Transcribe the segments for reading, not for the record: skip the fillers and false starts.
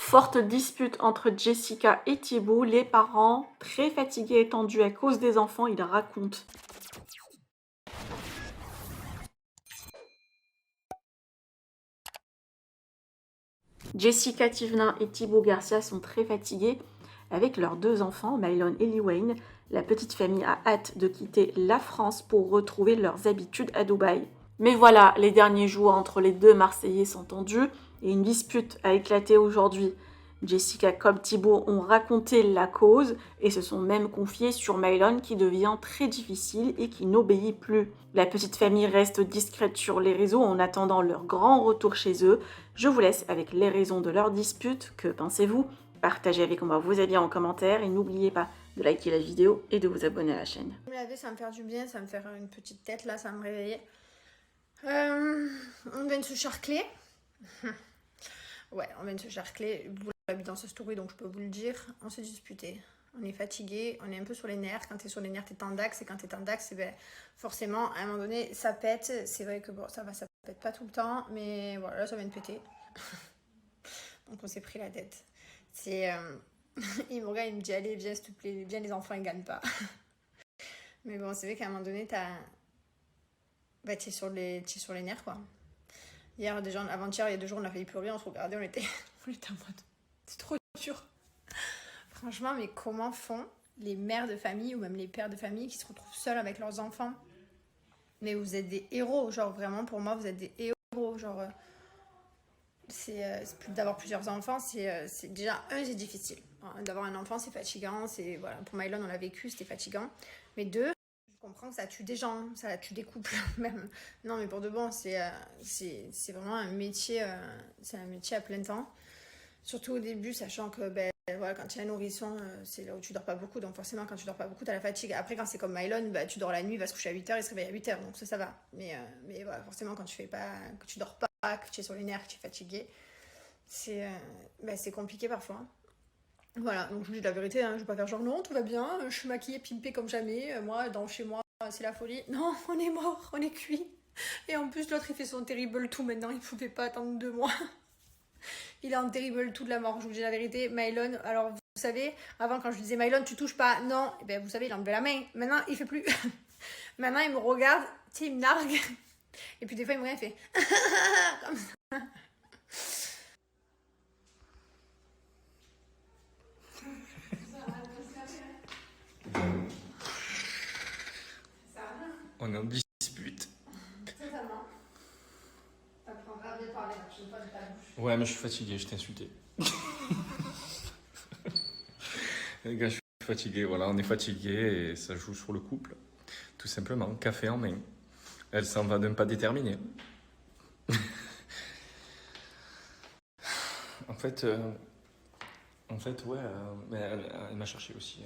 Forte dispute entre Jessica et Thibaut, les parents, très fatigués et tendus à cause des enfants, ils racontent. Jessica Thivenin et Thibaut Garcia sont très fatigués avec leurs deux enfants, Mylon et Lee Wayne. La petite famille a hâte de quitter la France pour retrouver leurs habitudes à Dubaï. Mais voilà, les derniers jours entre les deux Marseillais sont tendus et une dispute a éclaté aujourd'hui. Jessica comme Thibaut ont raconté la cause et se sont même confiés sur Mylon qui devient très difficile et qui n'obéit plus. La petite famille reste discrète sur les réseaux en attendant leur grand retour chez eux. Je vous laisse avec les raisons de leur dispute. Que pensez-vous? Partagez avec moi vos avis en commentaire et n'oubliez pas de liker la vidéo et de vous abonner à la chaîne. Me laver, ça me fait du bien, ça me fait une petite tête là, ça me réveille. On vient de se charcler. Ouais, on vient de se charcler. Vous l'avez vu dans ce story, donc je peux vous le dire. On s'est disputé. On est fatigué, on est un peu sur les nerfs. Quand t'es sur les nerfs, t'es tendax. Et quand t'es tendax, ben, forcément, à un moment donné, ça pète. C'est vrai que bon, ça pète pas tout le temps. Mais voilà, là, ça vient de péter. Donc on s'est pris la tête. C'est... il me regarde, il me dit allez, viens s'il te plaît, viens les enfants, ils gagnent pas. Mais bon, c'est vrai qu'à un moment donné, bah, t'es sur les nerfs, quoi. Hier, déjà, avant-hier, il y a 2 jours, on a failli pleurer, on se regardait, on était en mode, c'est trop dur. Franchement, mais comment font les mères de famille ou même les pères de famille qui se retrouvent seuls avec leurs enfants? Mais vous êtes des héros, genre vraiment, pour moi, vous êtes des héros, genre... d'avoir plusieurs enfants, c'est déjà, c'est difficile. D'avoir un enfant, c'est fatigant. Voilà, pour Mylon, on l'a vécu, c'était fatigant. Mais 2, je comprends que ça tue des gens, ça tue des couples même. Non, mais pour de bon, c'est vraiment un métier, c'est un métier à plein temps. Surtout au début, sachant que ben, voilà, quand il y a un nourrisson, c'est là où tu dors pas beaucoup. Donc forcément, quand tu dors pas beaucoup, tu as la fatigue. Après, quand c'est comme Mylon, bah, tu dors la nuit, il va se coucher à 8h, il se réveille à 8h. Donc ça va. Mais voilà, forcément, quand tu dors pas, que tu es sur les nerfs, que tu es fatigué, c'est compliqué parfois. Voilà, donc je vous dis la vérité, hein, je vais pas faire genre non, tout va bien, je suis maquillée, pimpée comme jamais, moi, chez moi, c'est la folie. Non, on est mort, on est cuit. Et en plus, l'autre, il fait son terrible tout maintenant, il pouvait pas attendre 2 mois. Il est en terrible tout de la mort, je vous dis la vérité. Mylon, alors vous savez, avant quand je lui disais Mylon, tu touches pas, non, et ben vous savez, il enlevait la main. Maintenant, il fait plus. Maintenant, il me regarde, tu sais, il me nargue. Et puis des fois, il me regarde, il fait comme ça. On est en dispute. Totalement. T'apprendras à bien parler la prochaine fois de ta bouche. Ouais, mais je suis fatigué, je t'ai insulté. Les gars, je suis fatigué, voilà, on est fatigué et ça joue sur le couple. Tout simplement, café en main. Elle s'en va d'un pas déterminé. En fait, ouais, mais elle m'a cherché aussi.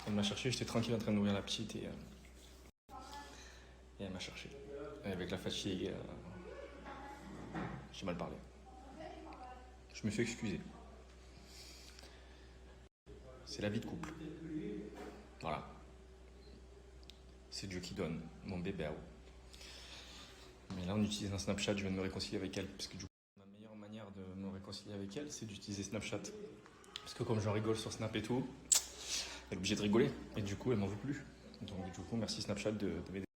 Elle m'a cherché, j'étais tranquille en train de nourrir la petite et elle m'a cherché. Et avec la fatigue, j'ai mal parlé. Je me suis excusé. C'est la vie de couple. Voilà. C'est Dieu qui donne, mon bébé. Mais là, on utilise un Snapchat, je viens de me réconcilier avec elle. Parce que du coup, la meilleure manière de me réconcilier avec elle, c'est d'utiliser Snapchat. Parce que comme j'en rigole sur Snap et tout, elle est obligée de rigoler. Et du coup, elle m'en veut plus. Donc du coup, merci Snapchat de m'aider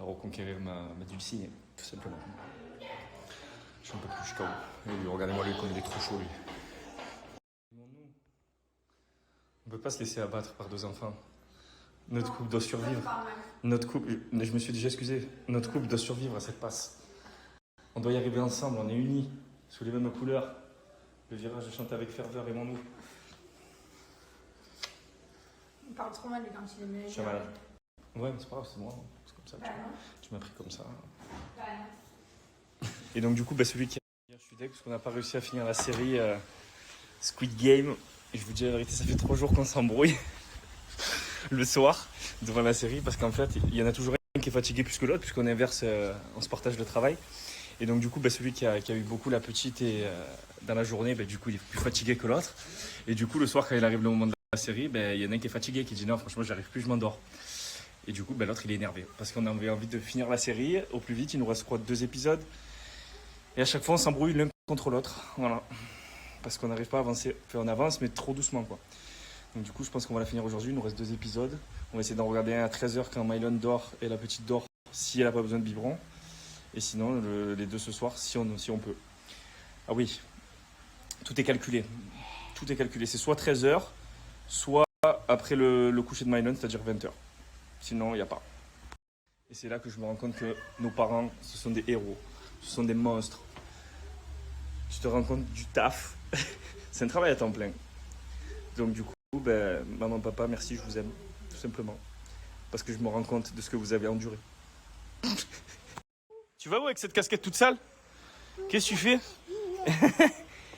à reconquérir ma dulcinée, tout simplement. Je suis un peu plus KO. Et lui, regardez-moi lui comme il est trop chaud, lui. On ne peut pas se laisser abattre par 2 enfants. Notre couple doit survivre. Notre couple, je me suis déjà excusé. Notre couple doit survivre à cette passe. On doit y arriver ensemble, on est unis, sous les mêmes couleurs. Le virage est chanté avec ferveur, aimons-nous. Il parle trop mal, lui, quand il est ménagé. Je suis malade. Ouais, mais c'est pas grave, c'est moi. C'est comme ça. Tu m'as pris comme ça. Et donc, du coup, celui qui a. Je suis deg parce qu'on n'a pas réussi à finir la série Squid Game. Et je vous dis la vérité, ça fait 3 jours qu'on s'embrouille le soir devant la série parce qu'en fait, il y en a toujours un qui est fatigué plus que l'autre puisqu'on inverse, on se partage le travail. Et donc, du coup, celui qui a eu beaucoup la petite et dans la journée, du coup, il est plus fatigué que l'autre. Et du coup, le soir, quand il arrive le moment de la série, il y en a un qui est fatigué qui dit non, franchement, j'arrive plus, je m'endors. Et du coup, l'autre, il est énervé parce qu'on avait envie de finir la série au plus vite. Il nous reste 2 épisodes. Et à chaque fois, on s'embrouille l'un contre l'autre, voilà. Parce qu'on n'arrive pas à avancer. Enfin, on avance, mais trop doucement, quoi. Donc du coup, je pense qu'on va la finir aujourd'hui. Il nous reste 2 épisodes. On va essayer d'en regarder un à 13h quand Mylon dort et la petite dort, si elle n'a pas besoin de biberon. Et sinon, les 2 ce soir, si on peut. Ah oui, tout est calculé. Tout est calculé. C'est soit 13h, soit après le coucher de Mylon, c'est-à-dire 20h. Sinon, il n'y a pas. Et c'est là que je me rends compte que nos parents, ce sont des héros. Ce sont des monstres. Tu te rends compte du taf. C'est un travail à temps plein. Donc du coup, maman, papa, merci, je vous aime. Tout simplement. Parce que je me rends compte de ce que vous avez enduré. Tu vas où avec cette casquette toute sale? Qu'est-ce que tu fais?